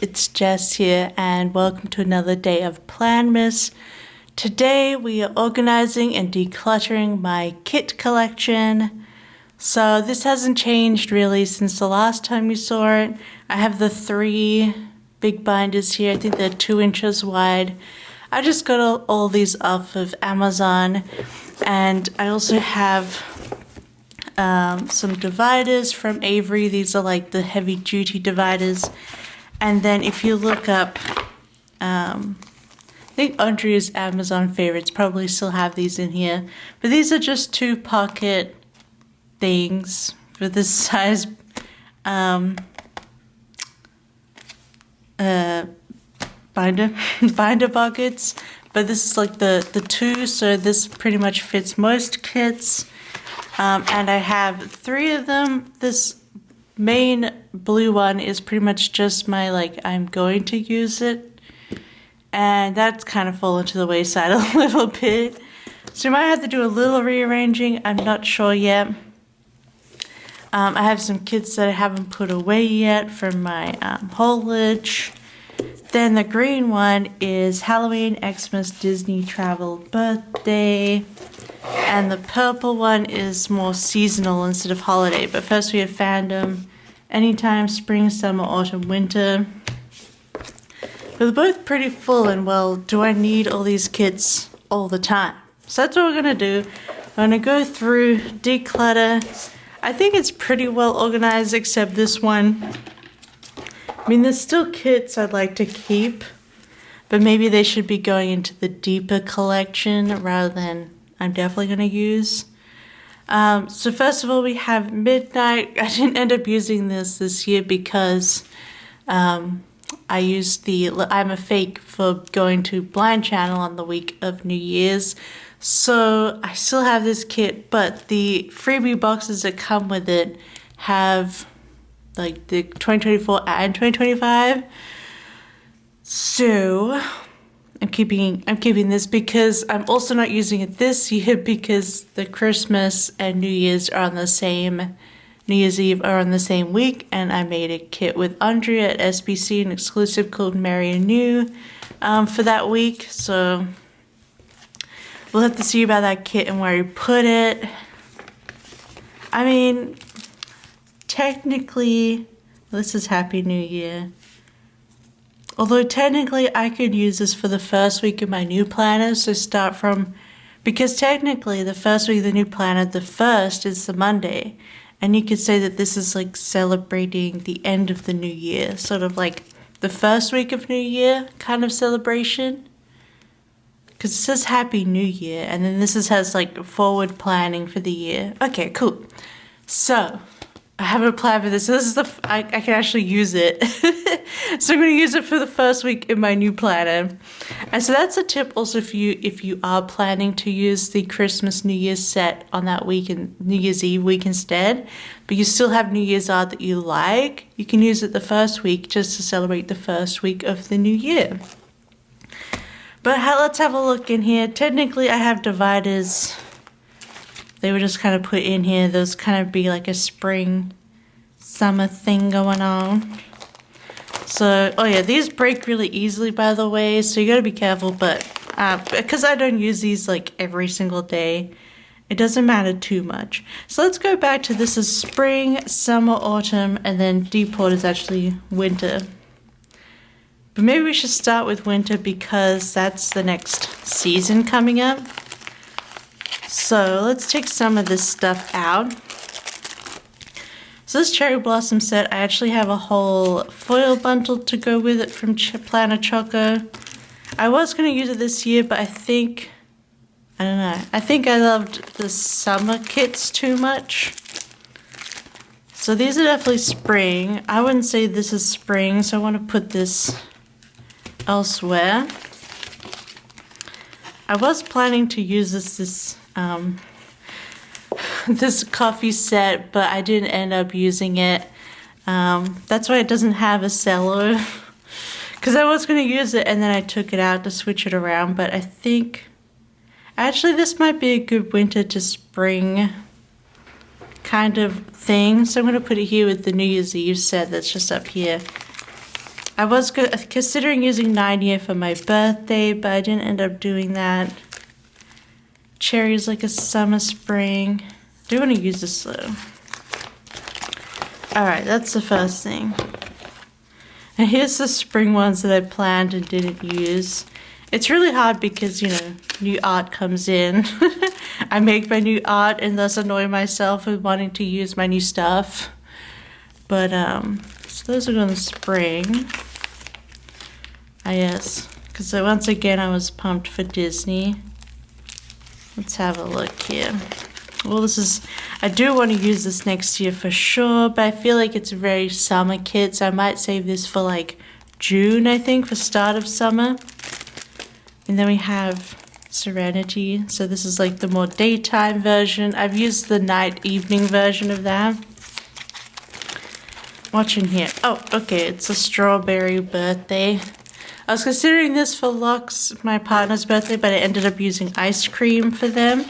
it's Jess here and welcome to another day of Planmas. Today we are organizing and decluttering my kit collection. So this hasn't changed really since the last time you saw it. I have the 3 big binders here. I think they're 2 inches wide. I just got all these off of Amazon, and I also have some dividers from Avery. These are like the heavy duty dividers. And then if you look up, I think Andrea's Amazon favorites probably still have these in here. But these are just 2 pocket things for this size binder pockets. But this is like the 2, so this pretty much fits most kits. And I have 3 of them. This main blue one is pretty much just my I'm going to use it. And that's kind of fallen to the wayside a little bit. So you might have to do a little rearranging. I'm not sure yet. I have some kits that I haven't put away yet from my haulage. Then the green one is Halloween, Xmas, Disney Travel, Birthday. And the purple one is more seasonal instead of holiday. But first we have Fandom, Anytime, Spring, Summer, Autumn, Winter. But they're both pretty full, and well, do I need all these kits all the time? So that's what we're going to do. I'm going to go through, declutter. I think it's pretty well organized except this one. I mean, there's still kits I'd like to keep, but maybe they should be going into the deeper collection rather than I'm definitely going to use. So first of all, we have Midnight. I didn't end up using this year because I used the I'm a Fake for going to Blind Channel on the week of New Year's. So I still have this kit, but the freebie boxes that come with it have like the 2024 and 2025. So I'm keeping this because I'm also not using it this year because the Christmas and New Year's are on the same, New Year's Eve are on the same week, and I made a kit with Andrea at SBC, an exclusive called Merry and New for that week. So we'll have to see about that kit and where you put it. I mean, technically, this is Happy New Year. Although technically I could use this for the first week of my new planner, so start from, because technically the first week of the new planner, the 1st is the Monday, and you could say that this is like celebrating the end of the new year, sort of like the first week of New Year kind of celebration, because it says Happy New Year, and then this has like forward planning for the year. Okay, cool. So I have a plan for this. So this is I can actually use it. So I'm going to use it for the first week in my new planner. And so that's a tip also for you if you are planning to use the Christmas New Year's set on that week and New Year's Eve week instead, but you still have New Year's art that you like. You can use it the first week just to celebrate the first week of the new year. But let's have a look in here. Technically I have dividers. They were just kind of put in here. Those kind of be like a spring, summer thing going on. So, oh yeah, these break really easily, by the way, so you gotta be careful, but because I don't use these like every single day, it doesn't matter too much. So let's go back to this is spring, summer, autumn, and then deport is actually winter. But maybe we should start with winter because that's the next season coming up. So let's take some of this stuff out. So this cherry blossom set, I actually have a whole foil bundle to go with it from Planner Choco. I was going to use it this year, but I don't know. I think I loved the summer kits too much. So these are definitely spring. I wouldn't say this is spring, so I want to put this elsewhere. I was planning to use this coffee set, but I didn't end up using it. That's why it doesn't have a cello, because I was going to use it and then I took it out to switch it around. But I think actually this might be a good winter to spring kind of thing, so I'm going to put it here with the New Year's Eve set that's just up here. I was considering using 90 for my birthday, but I didn't end up doing that. Cherry's like a summer spring. I do want to use this though. Alright, that's the first thing. And here's the spring ones that I planned and didn't use. It's really hard because, you know, new art comes in. I make my new art and thus annoy myself with wanting to use my new stuff. But, so those are going to spring. Ah, yes. Because once again, I was pumped for Disney. Let's have a look here. Well, this is, I do want to use this next year for sure, but I feel like it's a very summer kit, so I might save this for like June, I think, for start of summer. And then we have Serenity. So this is like the more daytime version. I've used the night evening version of that. Watching here. Oh, okay, it's a strawberry birthday. I was considering this for Lux, my partner's birthday, but I ended up using ice cream for them.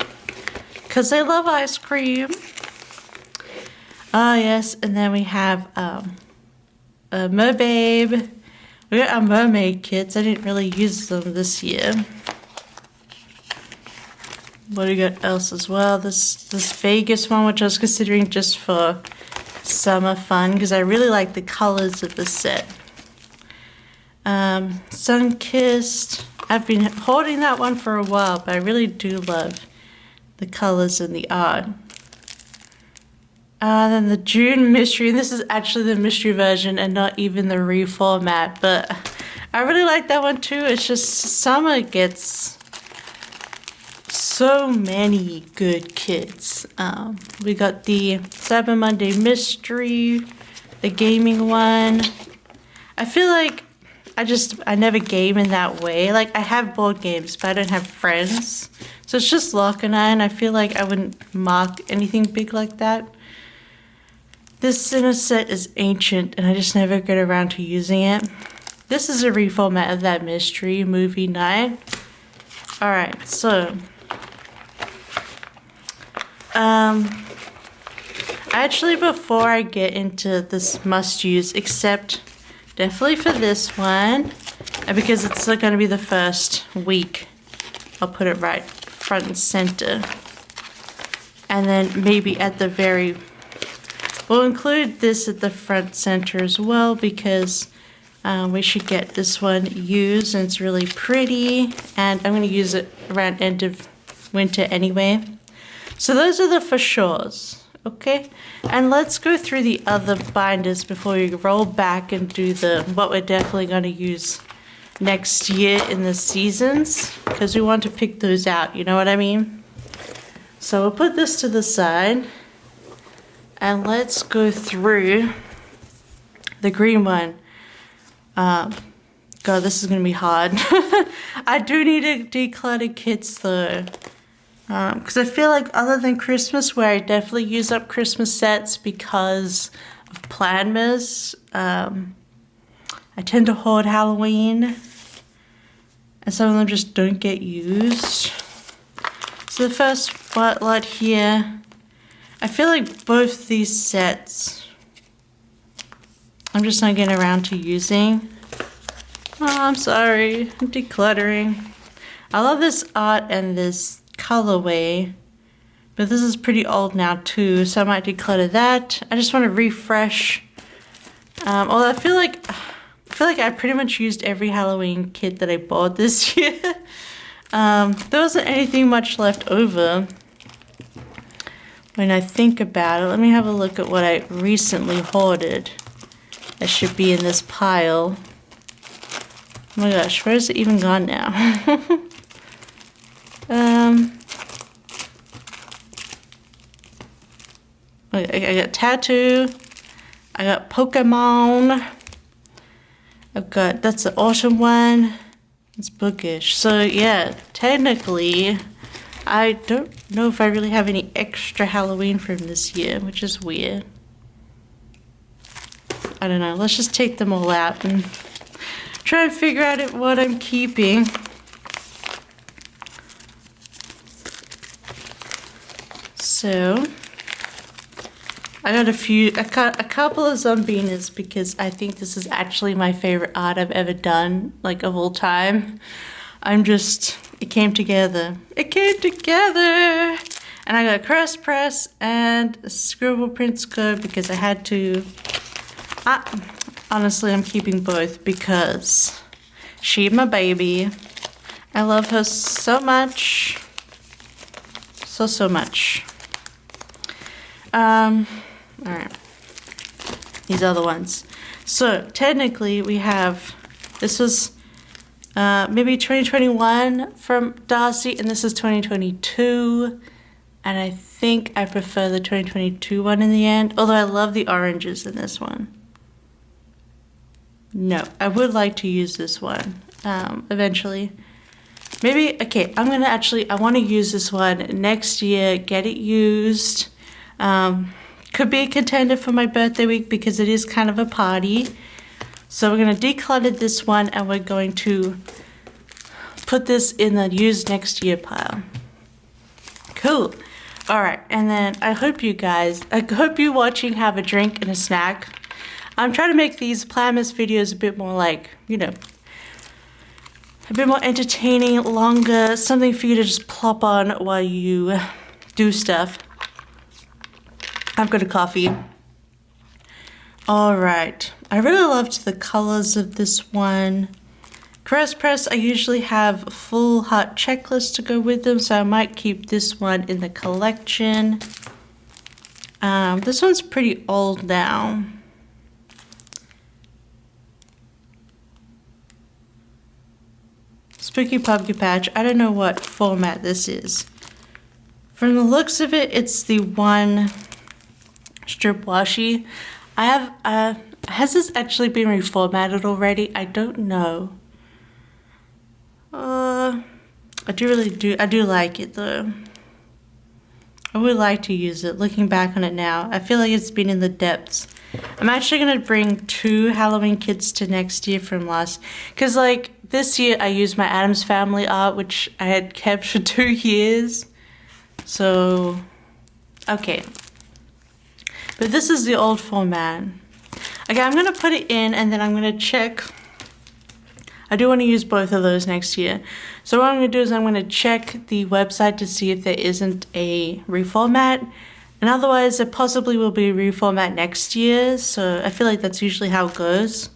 Because they love ice cream. Ah, yes. And then we have a Merbabe. We got our mermaid kits. I didn't really use them this year. What do we got else as well? This Vegas one, which I was considering just for summer fun. Because I really like the colors of the set. Sunkissed. I've been hoarding that one for a while, but I really do love the colors and the art. Then the June mystery, and this is actually the mystery version and not even the reformat, but I really like that one too. It's just summer gets so many good kits. We got the Cyber Monday mystery, the gaming one. I feel like I never game in that way. Like, I have board games, but I don't have friends. So it's just Locke and I feel like I wouldn't mark anything big like that. This center set is ancient, and I just never get around to using it. This is a reformat of that mystery movie night. Alright, so actually, before I get into this must-use, except definitely for this one, and because it's going to be the first week, I'll put it right front and center. And then maybe at the very, we'll include this at the front center as well, because we should get this one used, and it's really pretty, and I'm going to use it around end of winter anyway. So those are the for sures, okay? And let's go through the other binders before we roll back and do what we're definitely going to use next year in the seasons, because we want to pick those out, you know what I mean? So we'll put this to the side, and let's go through the green one. God, this is going to be hard. I do need to declutter kits though, because I feel like other than Christmas, where I definitely use up Christmas sets because of Planmas, I tend to hoard Halloween, and some of them just don't get used. So the first spotlight here, I feel like both these sets I'm just not getting around to using. Oh, I'm sorry, I'm decluttering. I love this art and this colorway, but this is pretty old now too, so I might declutter that. I just want to refresh. Although I feel like I pretty much used every Halloween kit that I bought this year. There wasn't anything much left over when I think about it. Let me have a look at what I recently hoarded. That should be in this pile. Oh my gosh, where is it even gone now? I got Tattoo. I got Pokemon. That's the autumn one. It's bookish. So yeah, technically, I don't know if I really have any extra Halloween from this year, which is weird. I don't know. Let's just take them all out and try and figure out what I'm keeping. So, I got a couple of Zombinas because I think this is actually my favorite art I've ever done, like of all time. It came together. It came together! And I got Cross Press and Scribble Prints Co because I had to. Honestly, I'm keeping both because she's my baby. I love her so much. So much. Alright. These other ones. So, technically, we have. This was maybe 2021 from Darcy, and this is 2022. And I think I prefer the 2022 one in the end, although I love the oranges in this one. No, I would like to use this one eventually. Maybe, okay, I want to use this one next year, get it used. Could be a contender for my birthday week because it is kind of a party. So we're going to declutter this one and we're going to put this in the use next year pile. Cool. Alright, and then I hope you watching have a drink and a snack. I'm trying to make these Plamis videos a bit more like, you know, a bit more entertaining, longer, something for you to just plop on while you do stuff. I've got a coffee. Alright, I really loved the colors of this one. Cross Press, I usually have a full heart checklist to go with them, so I might keep this one in the collection. This one's pretty old now. Spooky Pumpkin Patch, I don't know what format this is. From the looks of it, it's the one strip washi. Has this actually been reformatted already? I don't know. I do like it though. I would like to use it, looking back on it now. I feel like it's been in the depths. I'm actually gonna bring 2 Halloween kits to next year from last, cause like this year I used my Addams Family art, which I had kept for 2 years. So, okay. But this is the old format. Okay, I'm gonna put it in and then I'm gonna check. I do want to use both of those next year. So what I'm going to do is I'm going to check the website to see if there isn't a reformat. And otherwise, there possibly will be a reformat next year. So I feel like that's usually how it goes.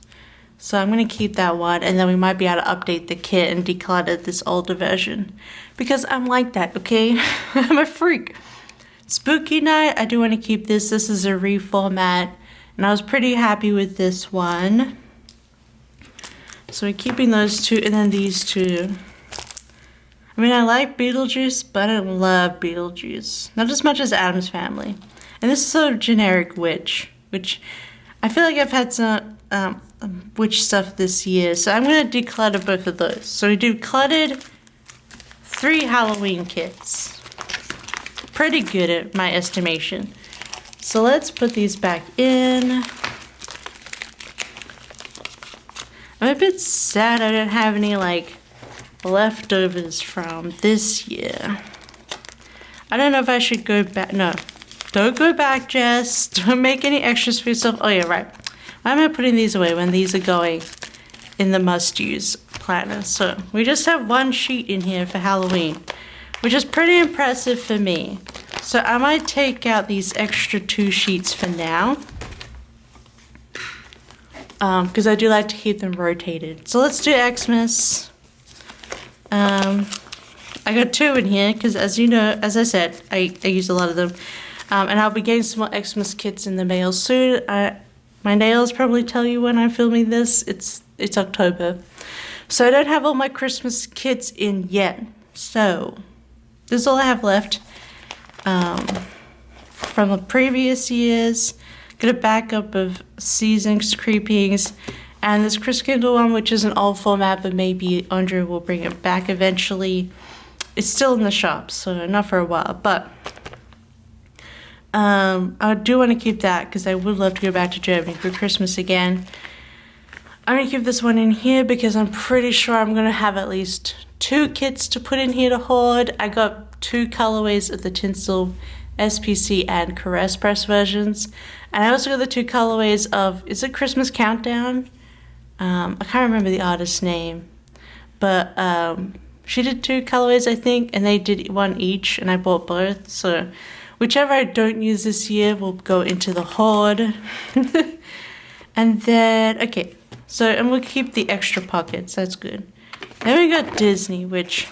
So I'm going to keep that one. And then we might be able to update the kit and declutter this older version. Because I'm like that, okay? I'm a freak. Spooky Night, I do want to keep this. This is a reformat. And I was pretty happy with this one. So we're keeping those 2 and then these 2. I mean, I like Beetlejuice, but I don't love Beetlejuice. Not as much as Addams Family. And this is sort of generic witch, which I feel like I've had some witch stuff this year. So I'm going to declutter both of those. So we decluttered 3 Halloween kits. Pretty good at my estimation. So let's put these back in. I'm a bit sad I don't have any like leftovers from this year. I don't know if I should go back. No, don't go back, Jess. Don't make any extras for yourself. Oh yeah, right. Why am I putting these away when these are going in the must-use planner? So we just have 1 sheet in here for Halloween, which is pretty impressive for me. So I might take out these extra 2 sheets for now. Because I do like to keep them rotated. So let's do Xmas. I got 2 in here because, as you know, as I said, I use a lot of them. And I'll be getting some more Xmas kits in the mail soon. My nails probably tell you when I'm filming this. It's October. So I don't have all my Christmas kits in yet. So this is all I have left from the previous years. Got a backup of Seasons Creepings and this Chris Kindle one, which is an old format, but maybe Andre will bring it back eventually. It's still in the shop, so not for a while, but I do want to keep that because I would love to go back to Germany for Christmas again. I'm going to keep this one in here because I'm pretty sure I'm going to have at least 2 kits to put in here to hoard. I got 2 colorways of the tinsel SPC and Caress Press versions. And I also got the 2 colorways of, is it Christmas Countdown? I can't remember the artist's name, but she did 2 colorways, I think, and they did 1 each, and I bought both. So whichever I don't use this year will go into the hoard. And then, okay, so, and we'll keep the extra pockets, that's good. Then we got Disney, which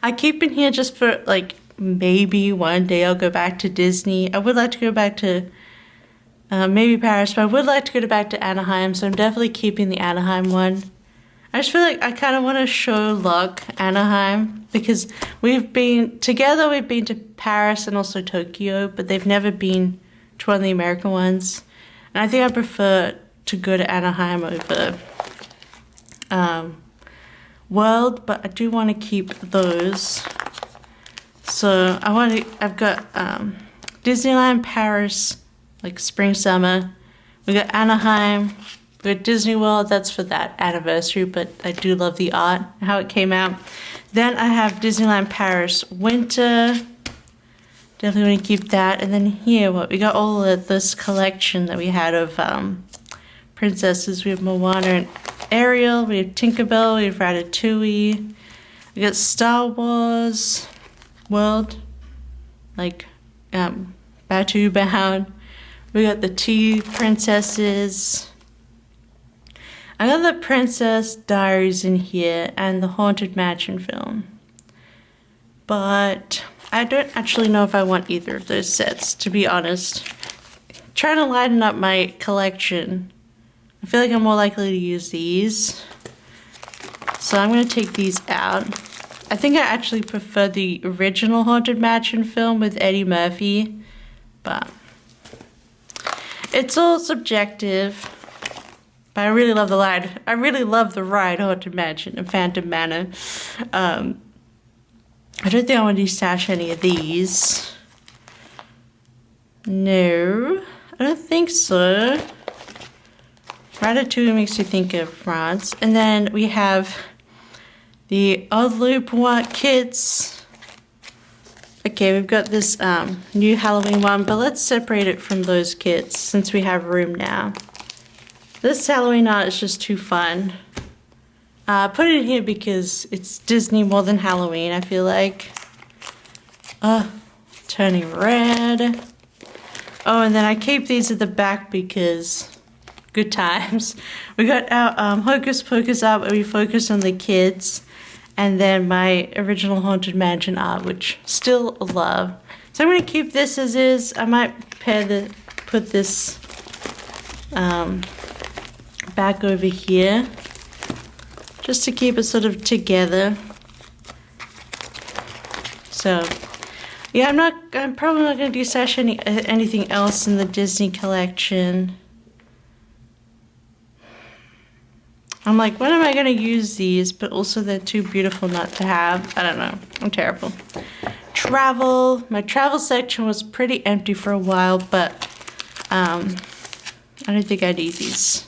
I keep in here just for, like, maybe one day I'll go back to Disney. I would like to go back to maybe Paris, but I would like to go back to Anaheim, so I'm definitely keeping the Anaheim one. I just feel like I kind of want to show luck Anaheim, because we've been to Paris and also Tokyo, but they've never been to one of the American ones. And I think I prefer to go to Anaheim over World, but I do want to keep those. So I've got Disneyland, Paris, like spring, summer. We got Anaheim. We got Disney World. That's for that anniversary, but I do love the art, how it came out. Then I have Disneyland, Paris, winter. Definitely want to keep that. And then here, we got all of this collection that we had of princesses. We have Moana and Ariel. We have Tinkerbell. We have Ratatouille. We got Star Wars World, like Batu Bound. We got the Tea Princesses. I got the Princess Diaries in here and the Haunted Mansion film. But I don't actually know if I want either of those sets, to be honest. Trying to lighten up my collection. I feel like I'm more likely to use these. So I'm going to take these out. I think I actually prefer the original Haunted Mansion film with Eddie Murphy. But it's all subjective. But I really love the ride. I really love the ride Haunted Mansion and Phantom Manor. I don't think I want to stash any of these. No, I don't think so. Ratatouille makes you think of France. And then we have the Odd Loop kits. Okay, we've got this new Halloween one, but let's separate it from those kits since we have room now. This Halloween art is just too fun. Put it in here because it's Disney more than Halloween, I feel like. Turning red. Oh, and then I keep these at the back because good times. We got our Hocus Pocus art where we focus on the kids. And then my original Haunted Mansion art, which still love. So I'm going to keep this as is. I might put this back over here. Just to keep it sort of together. So, yeah, I'm probably not going to stash anything else in the Disney collection. I'm like, when am I going to use these? But also they're too beautiful not to have. I don't know. I'm terrible. Travel. My travel section was pretty empty for a while, but I don't think I need these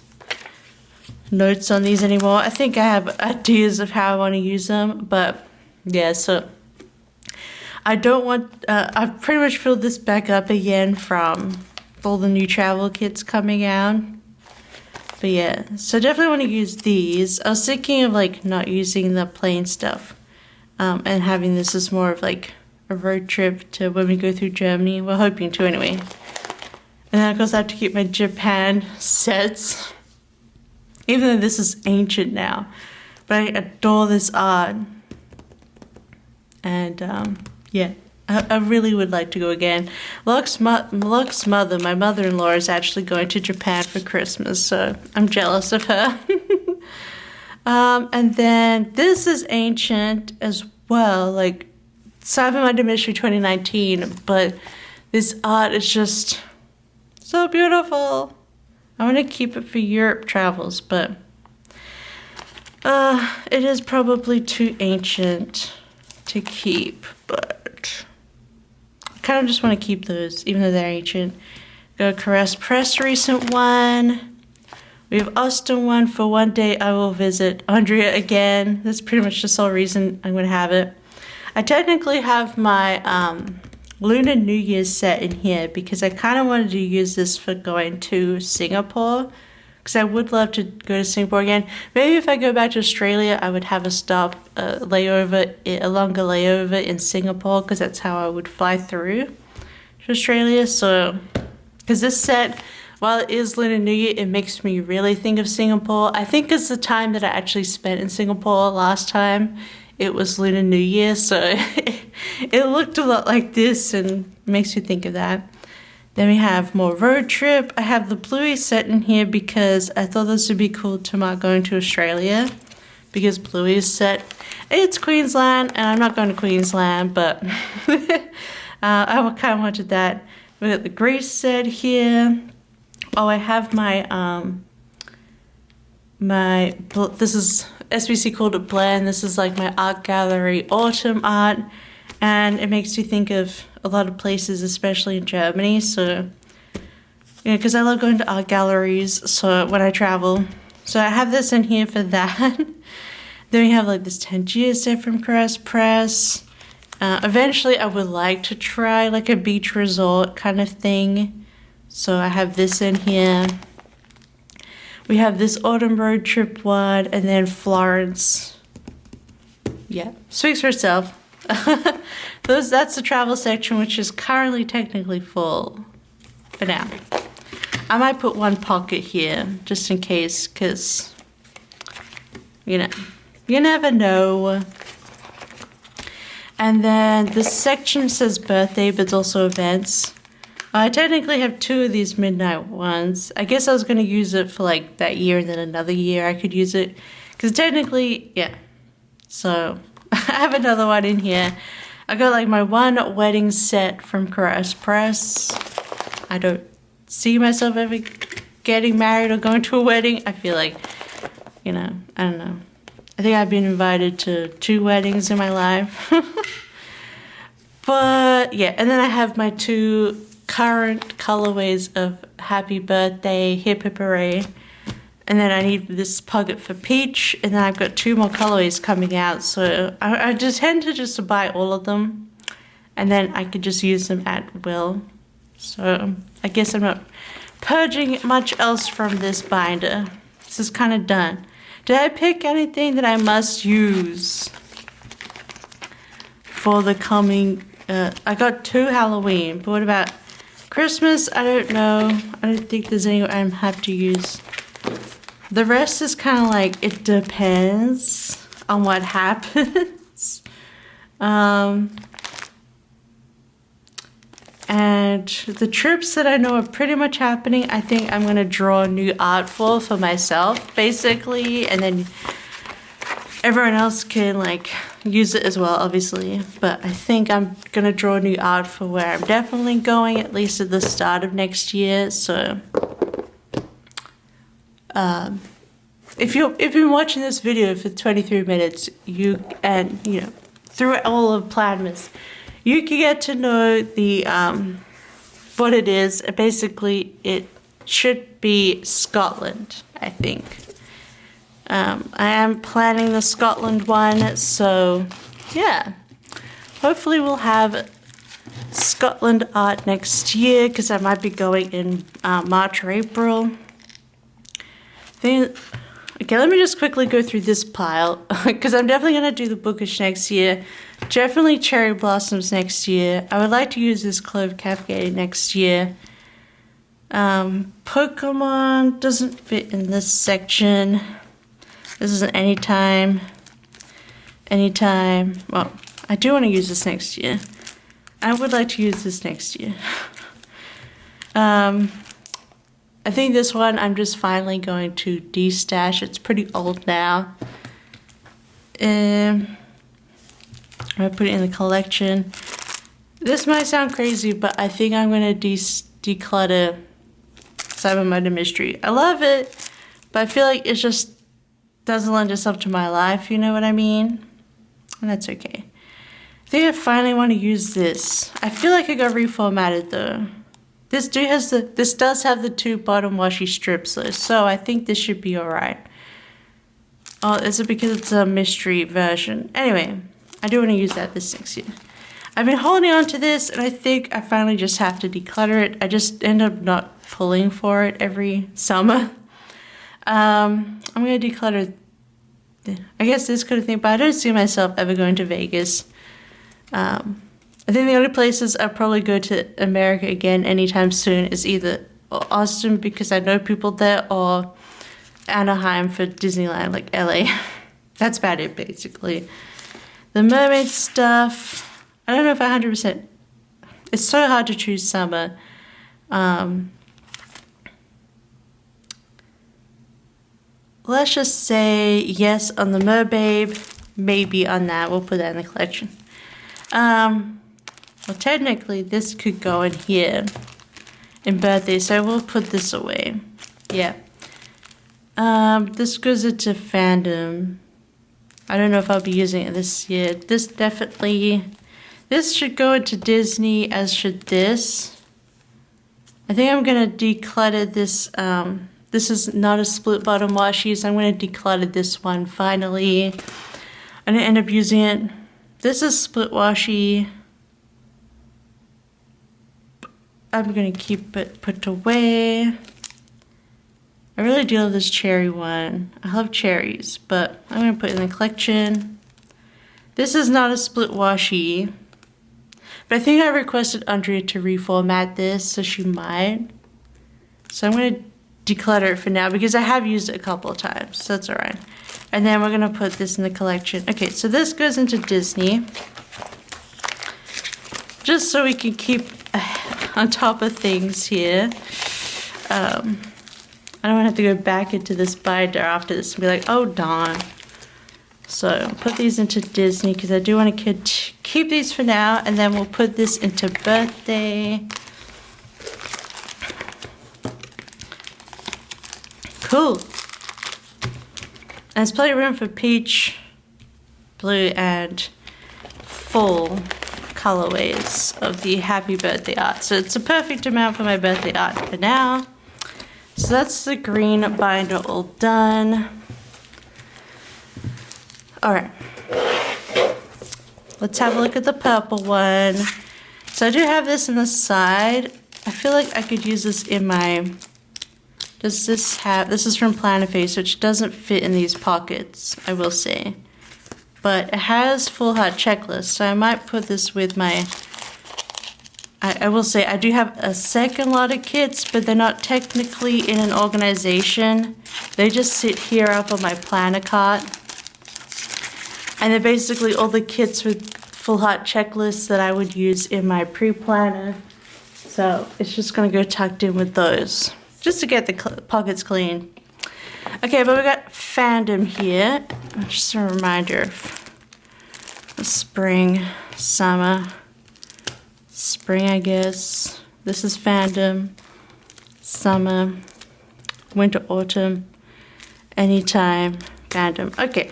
notes on these anymore. I think I have ideas of how I want to use them, but yeah, so I don't want, I've pretty much filled this back up again from all the new travel kits coming out. But yeah, so definitely want to use these. I was thinking of like not using the plain stuff and having this as more of like a road trip to when we go through Germany. We're hoping to anyway. And then of course I have to keep my Japan sets. Even though this is ancient now. But I adore this art. And yeah, I really would like to go again. Luck's mother, my mother-in-law, is actually going to Japan for Christmas, so I'm jealous of her. And then this is ancient as well, like Cyber Monday Mystery 2019, but this art is just so beautiful. I want to keep it for Europe travels, but it is probably too ancient to keep, but I kind of just want to keep those, even though they're ancient. Go Caress Press recent one. We have Austin one for one day I will visit Andrea again. That's pretty much the sole reason I'm going to have it. I technically have my Lunar New Year set in here because I kind of wanted to use this for going to Singapore. Because I would love to go to Singapore again. Maybe if I go back to Australia, I would have a stop, a longer layover in Singapore, because that's how I would fly through to Australia. So, because this set, while it is Lunar New Year, it makes me really think of Singapore. I think it's the time that I actually spent in Singapore last time. It was Lunar New Year, so it looked a lot like this and makes me think of that. Then we have more road trip. I have the Bluey set in here because I thought this would be cool to mark going to Australia. Because Bluey is set. It's Queensland, and I'm not going to Queensland, but I kind of wanted that. We got the Greece set here. Oh, I have my, this is SBC called it Blend. This is like my art gallery autumn art. And it makes me think of a lot of places, especially in Germany. So, yeah, because I love going to art galleries. So when I travel, so I have this in here for that. Then we have like this Tangier set from Press. Eventually, I would like to try like a beach resort kind of thing. So I have this in here. We have this autumn road trip one, and then Florence. Yeah, speaks for itself. That's the travel section, which is currently technically full for now. I might put one pocket here just in case, because you know, you never know. And then this section says birthday, but it's also events. I technically have 2 of these midnight ones. I guess I was going to use it for like that year, and then another year I could use it, because technically, yeah. So I have another one in here. I got like my one wedding set from Press. I don't see myself ever getting married or going to a wedding. I feel like, you know, I don't know. I think I've been invited to 2 weddings in my life. But yeah, and then I have my 2 current colorways of Happy Birthday, Hip Hip Hooray. And then I need this pocket for Peach, and then I've got 2 more colorways coming out, so I just tend to just buy all of them, and then I could just use them at will. So I guess I'm not purging much else from this binder. This is kind of done. Did I pick anything that I must use for the coming? I got 2 Halloween, but what about Christmas? I don't know. I don't think there's any I have to use. The rest is kind of like, it depends on what happens. And the trips that I know are pretty much happening, I think I'm going to draw new art for myself, basically. And then everyone else can like use it as well, obviously. But I think I'm going to draw new art for where I'm definitely going, at least at the start of next year. So if you've been watching this video for 23 minutes, you know, through all of Planmas, you can get to know the what it is. Basically, it should be Scotland, I think. I am planning the Scotland one, so yeah. Hopefully we'll have Scotland art next year, because I might be going in March or April. Okay, let me just quickly go through this pile, because I'm definitely going to do the Bookish next year. Definitely Cherry Blossoms next year. I would like to use this Clove Cafe next year. Pokemon doesn't fit in this section. This is an anytime. Well, I do want to use this next year. I would like to use this next year. I think this one I'm just finally going to destash. It's pretty old now. I'm going to put it in the collection. This might sound crazy, but I think I'm going to declutter Cyber Murder Mystery. I love it, but I feel like it just doesn't lend itself to my life, you know what I mean? And that's okay. I think I finally want to use this. I feel like it got reformatted though. This does have the 2 bottom washi strips though, so I think this should be alright. Oh, is it because it's a mystery version? Anyway, I do want to use that this next year. I've been holding on to this, and I think I finally just have to declutter it. I just end up not pulling for it every summer. I'm going to declutter, I guess, this kind of thing, but I don't see myself ever going to Vegas. I think the only places I'll probably go to America again anytime soon is either Austin, because I know people there, or Anaheim for Disneyland, like LA. That's about it, basically. The mermaid stuff, I don't know if 100%. It's so hard to choose summer. Let's just say yes on the merbabe, maybe on that. We'll put that in the collection. Well, technically, this could go in here in birthday, so we'll put this away. Yeah. This goes into fandom. I don't know if I'll be using it this year. This should go into Disney, as should this. I think I'm gonna declutter this. This is not a split bottom washi, so I'm gonna declutter this one finally. I'm gonna end up using it. This is split washi. I'm gonna keep it put away. I really do love this cherry one. I love cherries, but I'm gonna put it in the collection. This is not a split washi, but I think I requested Andrea to reformat this, so she might. So I'm gonna declutter it for now because I have used it a couple of times, so that's alright. And then we're gonna put this in the collection. Okay, so this goes into Disney, just so we can keep on top of things here. I don't want to have to go back into this binder after this and be like, oh darn. So put these into Disney because I do want to keep these for now, and then we'll put this into birthday. Cool. There's plenty of room for peach, blue, and full colorways of the happy birthday art. So it's a perfect amount for my birthday art for now. So that's the green binder all done. All right. Let's have a look at the purple one. So I do have this in the side. I feel like I could use this in my, does this have, this is from Plannerface, which doesn't fit in these pockets, I will say. But it has full heart checklist, so I might put this with my, I will say I do have a second lot of kits, but they're not technically in an organization. They just sit here up on my planner cart. And they're basically all the kits with full heart checklists that I would use in my pre-planner. So it's just gonna go tucked in with those, just to get the pockets clean. Okay, but we got fandom here. Just a reminder of the spring, summer, spring, I guess. This is fandom, summer, winter, autumn, anytime, fandom. Okay.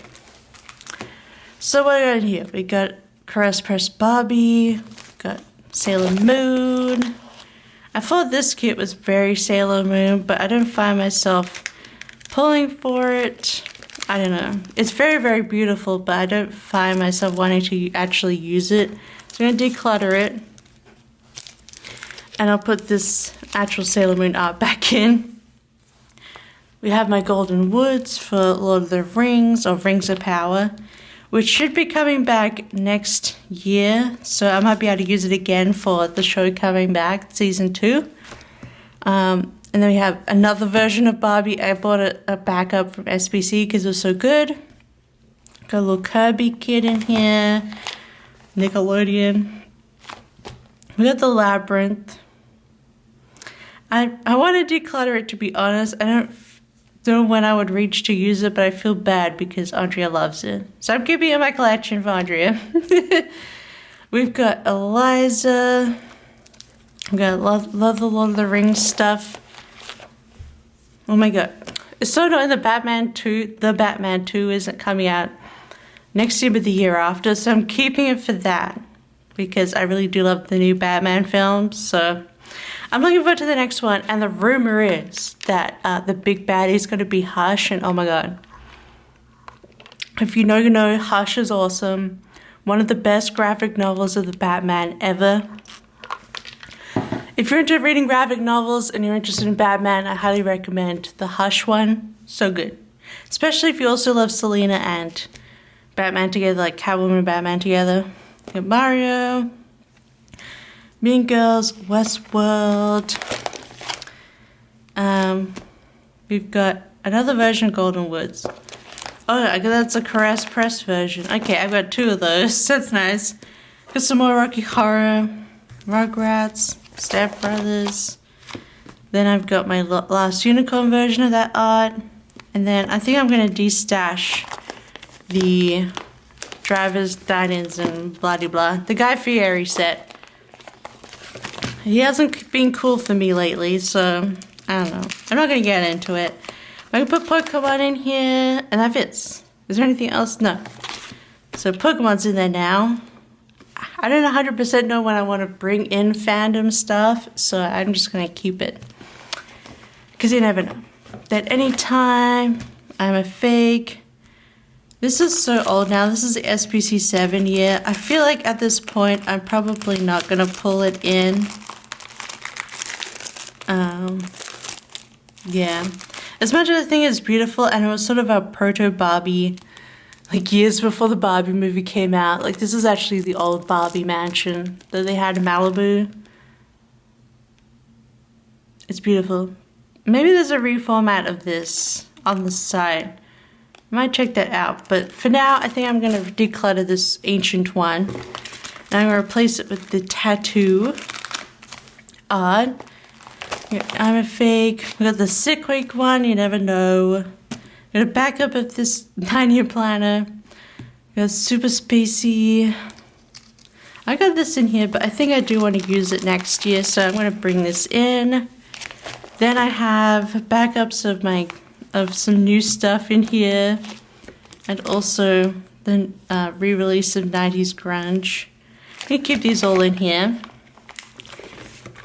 So what we got here? We got Caress Press Barbie, got Sailor Moon. I thought this kit was very Sailor Moon, but I don't find myself pulling for it. I don't know. It's very, very beautiful, but I don't find myself wanting to actually use it. So I'm going to declutter it. And I'll put this actual Sailor Moon art back in. We have my Golden Woods for Lord of the Rings, or Rings of Power, which should be coming back next year. So I might be able to use it again for the show coming back, season 2. And then we have another version of Barbie. I bought a backup from SBC because it was so good. Got a little Kirby kit in here. Nickelodeon. We got the Labyrinth. I want to declutter it, to be honest. I don't know when I would reach to use it, but I feel bad because Andrea loves it. So I'm keeping it in my collection for Andrea. We've got Eliza. We got love the Lord of the Rings stuff. Oh my god. It's so annoying the Batman 2 isn't coming out next year but the year after, so I'm keeping it for that because I really do love the new Batman films. So I'm looking forward to the next one, and the rumor is that the big baddie is going to be Hush, and oh my god. If you know, Hush is awesome. One of the best graphic novels of the Batman ever. If you're into reading graphic novels and you're interested in Batman, I highly recommend the Hush one. So good. Especially if you also love Selena and Batman together, like Catwoman and Batman together. You got Mario, Mean Girls, Westworld. We've got another version of Golden Woods. Oh, I guess that's a Caress Press version. Okay, I've got 2 of those. That's nice. Got some more Rocky Horror, Rugrats, Step Brothers. Then I've got my last Unicorn version of that art. And then I think I'm going to destash the Drivers, Dine-Ins, and blah de blah. The Guy Fieri set. He hasn't been cool for me lately, so I don't know. I'm not going to get into it. I can put Pokemon in here, and that fits. Is there anything else? No. So Pokemon's in there now. I don't 100% know when I want to bring in fandom stuff, so I'm just going to keep it. Because you never know. At any time, I'm a fake. This is so old now. This is the SPC 7 year. I feel like at this point, I'm probably not going to pull it in. Yeah. As much as I think it's beautiful, and it was sort of a proto-Barbie, like years before the Barbie movie came out. Like this is actually the old Barbie mansion that they had in Malibu. It's beautiful. Maybe there's a reformat of this on the site. I might check that out. But for now, I think I'm going to declutter this ancient one. And I'm going to replace it with the tattoo art. I'm a fake. We got the Sick Week one, you never know. Got a backup of this 9-year planner. Got Super Spacey. I got this in here, but I think I do want to use it next year, so I'm going to bring this in. Then I have backups of some new stuff in here, and also the re-release of 90s grunge. I'm going to keep these all in here.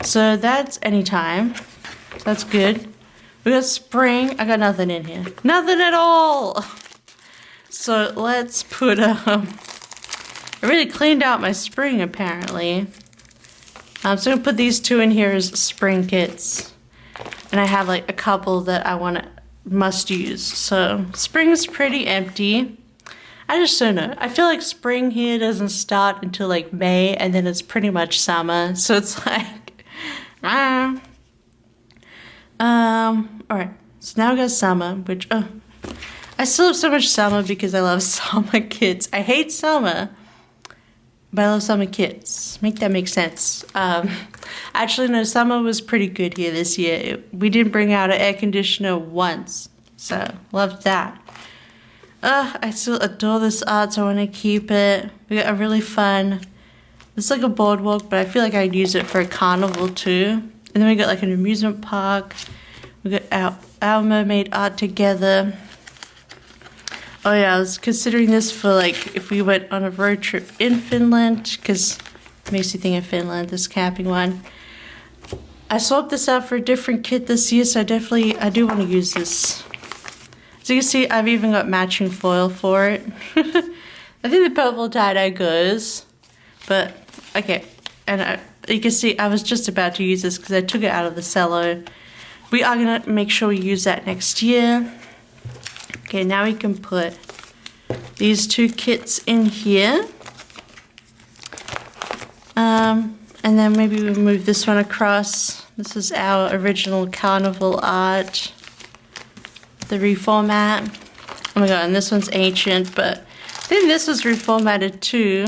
So that's anytime. That's good. We got spring. I got nothing in here. Nothing at all. So let's put I really cleaned out my spring apparently. So I'm gonna put these 2 in here as spring kits. And I have like a couple that I must use. So spring is pretty empty. I just don't know. I feel like spring here doesn't start until like May, and then it's pretty much summer. So it's like alright, so now we got summer, which, I still have so much summer because I love summer kits. I hate summer, but I love summer kits. Make that make sense. Actually, no, summer was pretty good here this year. We didn't bring out an air conditioner once, so loved that. I still adore this art, so I want to keep it. We got a really fun, it's like a boardwalk, but I feel like I'd use it for a carnival too. And then we got like an amusement park. We got our mermaid art together. Oh yeah, I was considering this for like if we went on a road trip in Finland, because it makes you think of Finland, this camping one. I swapped this out for a different kit this year, so I do want to use this. As you can see, I've even got matching foil for it. I think the purple tie-dye goes, but okay. And you can see I was just about to use this because I took it out of the cello. We are going to make sure we use that next year. Okay, now we can put these 2 kits in here. And then maybe we move this one across. This is our original carnival art. The reformat. Oh my god, and this one's ancient, but I think this was reformatted too.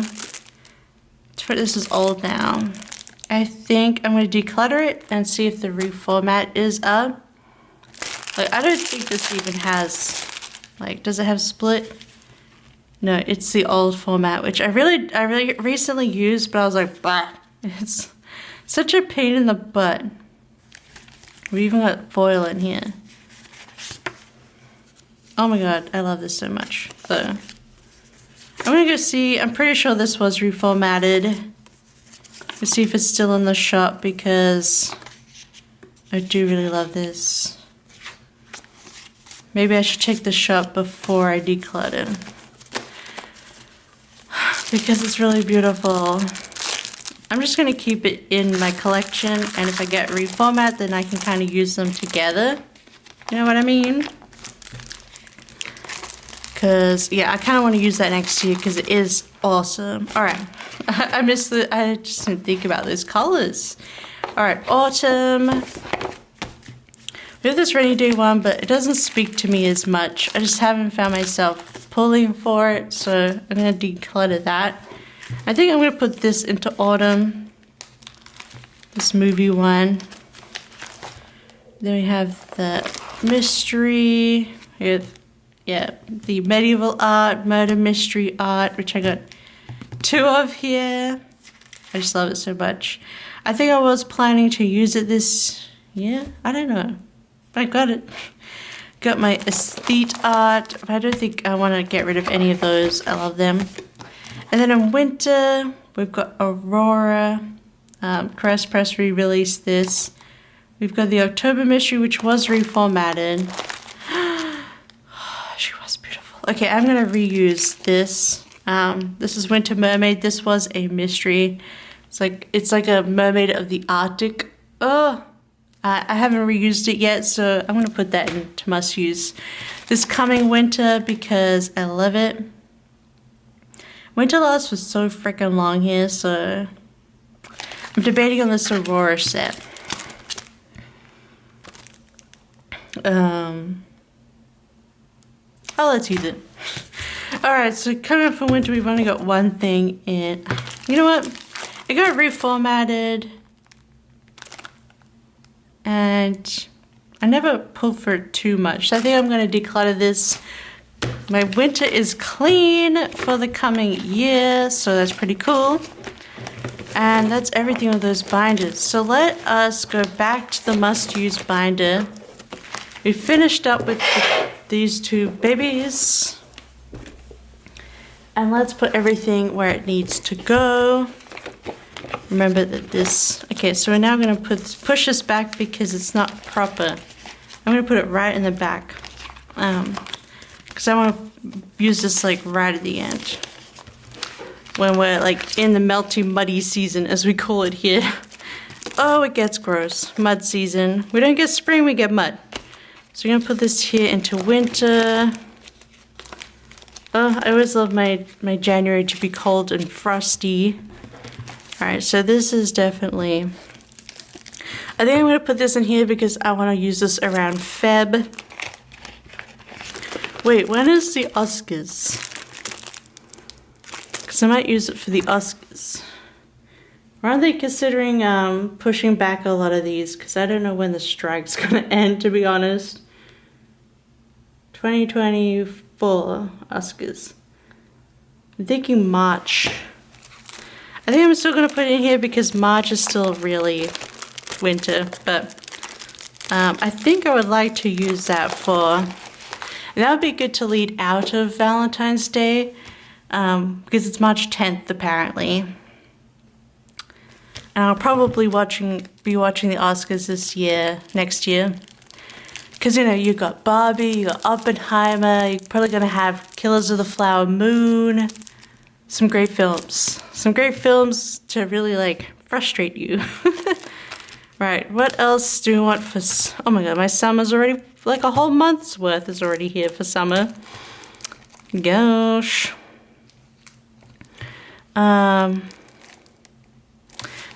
This is old now. I think I'm going to declutter it and see if the reformat is up. Like, I don't think this even has, like, does it have split? No, it's the old format, which I really recently used, but I was like, bah. It's such a pain in the butt. We even got foil in here. Oh my god, I love this so much. So, I'm gonna go see, I'm pretty sure this was reformatted. Let's see if it's still in the shop because I do really love this. Maybe I should check the shop before I declutter. because it's really beautiful. I'm just going to keep it in my collection, and if I get reformat, then I can kind of use them together. You know what I mean? Because, yeah, I kind of want to use that next year because it is awesome. Alright, I just didn't think about those colors. Alright, autumn. We have this rainy day one, but it doesn't speak to me as much. I just haven't found myself pulling for it, so I'm going to declutter that. I think I'm going to put this into autumn. This movie one. Then we have the mystery. With, yeah, the medieval art, murder mystery art, which I got 2 of here. I just love it so much. I think I was planning to use it this year. I don't know. But I got it. Got my aesthete art. But I don't think I want to get rid of any of those. I love them. And then in winter, we've got Aurora. Crest Press re-released this. We've got the October mystery, which was reformatted. She was beautiful. Okay, I'm going to reuse this. This is Winter Mermaid. This was a mystery. It's like a mermaid of the Arctic. Oh, I haven't reused it yet, so I'm going to put that into must use this coming winter because I love it. Winter lasts for so freaking long here, so I'm debating on this Aurora set. Oh, let's use it. Alright, so coming up for winter, we've only got one thing in. You know what? It got reformatted. And I never pulled for it too much. So I think I'm going to declutter this. My winter is clean for the coming year, so that's pretty cool. And that's everything with those binders. So let us go back to the must-use binder. We finished up with these 2 babies. And let's put everything where it needs to go. Remember that this... Okay, so we're now going to push this back because it's not proper. I'm going to put it right in the back. Because I want to use this like right at the end. When we're like in the melty, muddy season, as we call it here. Oh, it gets gross. Mud season. We don't get spring, we get mud. So we're going to put this here into winter. Oh, I always love my January to be cold and frosty. Alright, so this is definitely... I think I'm going to put this in here because I want to use this around Feb. Wait, when is the Oscars? Because I might use it for the Oscars. Or aren't they considering pushing back a lot of these? Because I don't know when the strike's going to end, to be honest. 2024 Oscars. I'm thinking March. I think I'm still going to put it in here because March is still really winter. But I think I would like to use that for... And that would be good to lead out of Valentine's Day. Because it's March 10th apparently. And I'll probably be watching the Oscars next year. Because, you know, you got Barbie, you got Oppenheimer, you're probably going to have Killers of the Flower Moon. Some great films. Some great films to really, like, frustrate you. Right, what else do we want for... Oh my god, my summer's already... Like, a whole month's worth is already here for summer. Gosh.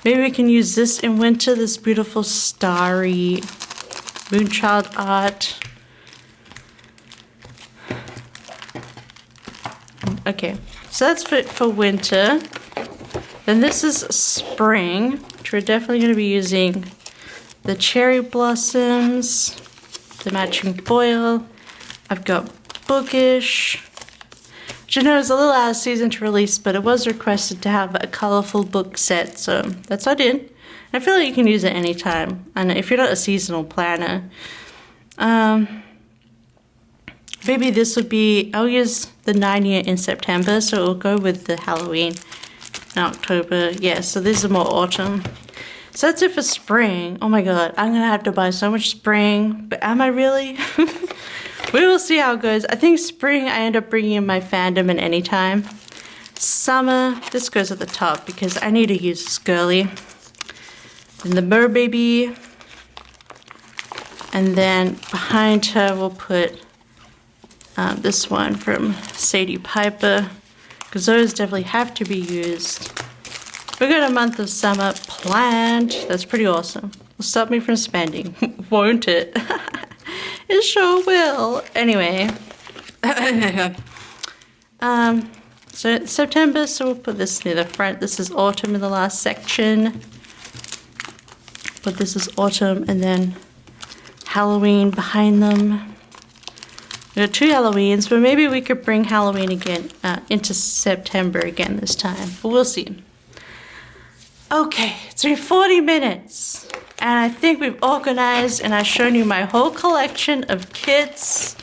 Maybe we can use this in winter, this beautiful starry Moonchild art. Okay, so that's for winter. Then this is spring, which we're definitely going to be using the cherry blossoms, the matching foil. I've got Bookish. You know, it's a little out of season to release, but it was requested to have a colorful book set, so that's what I did. And I feel like you can use it anytime, and if you're not a seasonal planner. Maybe this would be, I'll use the 9-year in September, so it'll go with the Halloween in October. Yeah, so these are more autumn. So that's it for spring. Oh my god, I'm gonna have to buy so much spring, but am I really? We will see how it goes. I think spring I end up bringing in my fandom and anytime. Summer, this goes at the top because I need to use this girly. And the Mer Baby. And then behind her we'll put this one from Sadie Piper, because those definitely have to be used. We got a month of summer planned. That's pretty awesome. Will stop me from spending, won't it? It sure will. Anyway. So it's September, so we'll put this near the front. This is autumn in the last section. But this is autumn, and then Halloween behind them. We got 2 Halloweens, but maybe we could bring Halloween again into September again this time. But we'll see. Okay, it's been 40 minutes. And I think we've organized and I've shown you my whole collection of kits.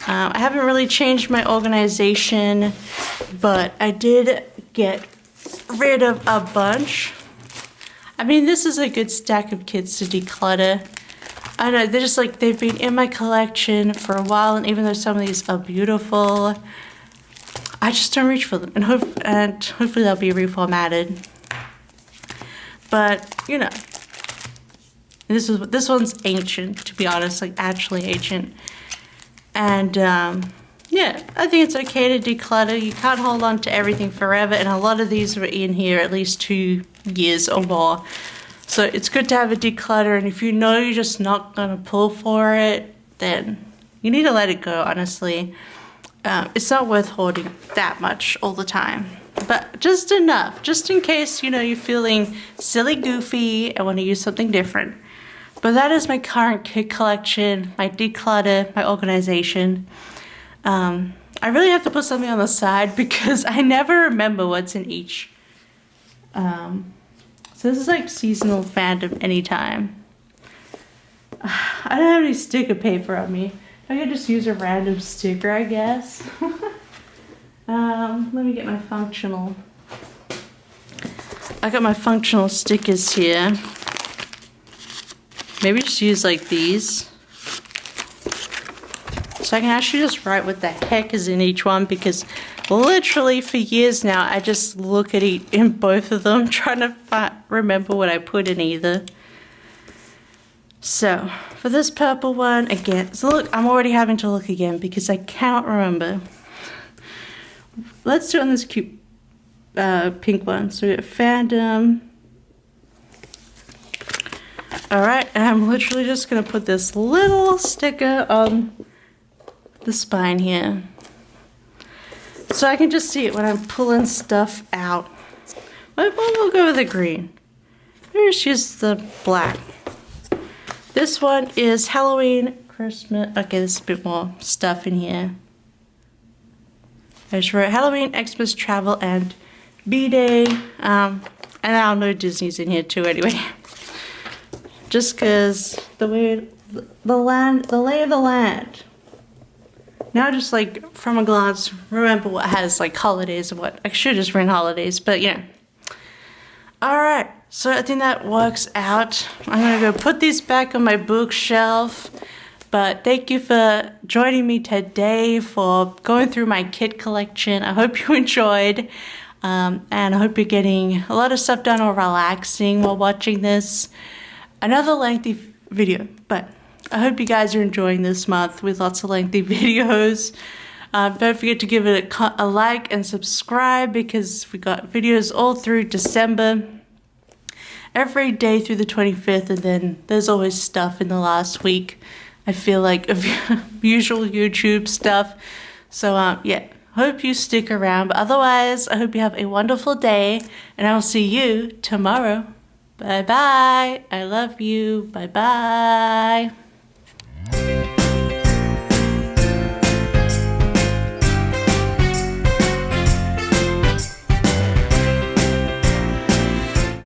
I haven't really changed my organization, but I did get rid of a bunch. I mean, this is a good stack of kits to declutter. I don't know, they're just like, they've been in my collection for a while, and even though some of these are beautiful, I just don't reach for them, and hopefully they'll be reformatted. But, you know, this one's ancient, to be honest, like actually ancient. And, yeah, I think it's okay to declutter. You can't hold on to everything forever, and a lot of these were in here at least 2 years or more. So it's good to have a declutter, and if you know you're just not going to pull for it, then you need to let it go, honestly. It's not worth holding that much all the time, but just enough, just in case, you know, you're feeling silly goofy and want to use something different. But that is my current kit collection, my declutter, my organization. I really have to put something on the side because I never remember what's in each. So this is like seasonal fandom anytime. I don't have any sticker paper on me. I could just use a random sticker, I guess. Let me get my functional. I got my functional stickers here. Maybe just use like these. So I can actually just write what the heck is in each one, because literally for years now I just look at in both of them trying to remember what I put in either. So for this purple one again, so look, I'm already having to look again because I cannot remember. Let's do it on this cute pink one. So we have fandom. Alright, and I'm literally just gonna put this little sticker on the spine here, so I can just see it when I'm pulling stuff out. We'll go with the green. Maybe just use the black. This one is Halloween, Christmas. Okay, there's a bit more stuff in here. I just wrote Halloween, Xmas, travel, and B-Day. And I'll know Disney's in here too anyway. Just because the lay of the land. Now just like from a glance, remember what has like holidays and what. I should just run holidays, but yeah. Alright, so I think that works out. I'm gonna go put these back on my bookshelf. But thank you for joining me today for going through my kit collection. I hope you enjoyed. And I hope you're getting a lot of stuff done or relaxing while watching this. Another lengthy video, but I hope you guys are enjoying this month with lots of lengthy videos. Don't forget to give it a like and subscribe, because we got videos all through December. Every day through the 25th, and then there's always stuff in the last week. I feel like of usual YouTube stuff. So yeah, hope you stick around. But otherwise, I hope you have a wonderful day, and I'll see you tomorrow. Bye-bye. I love you. Bye-bye.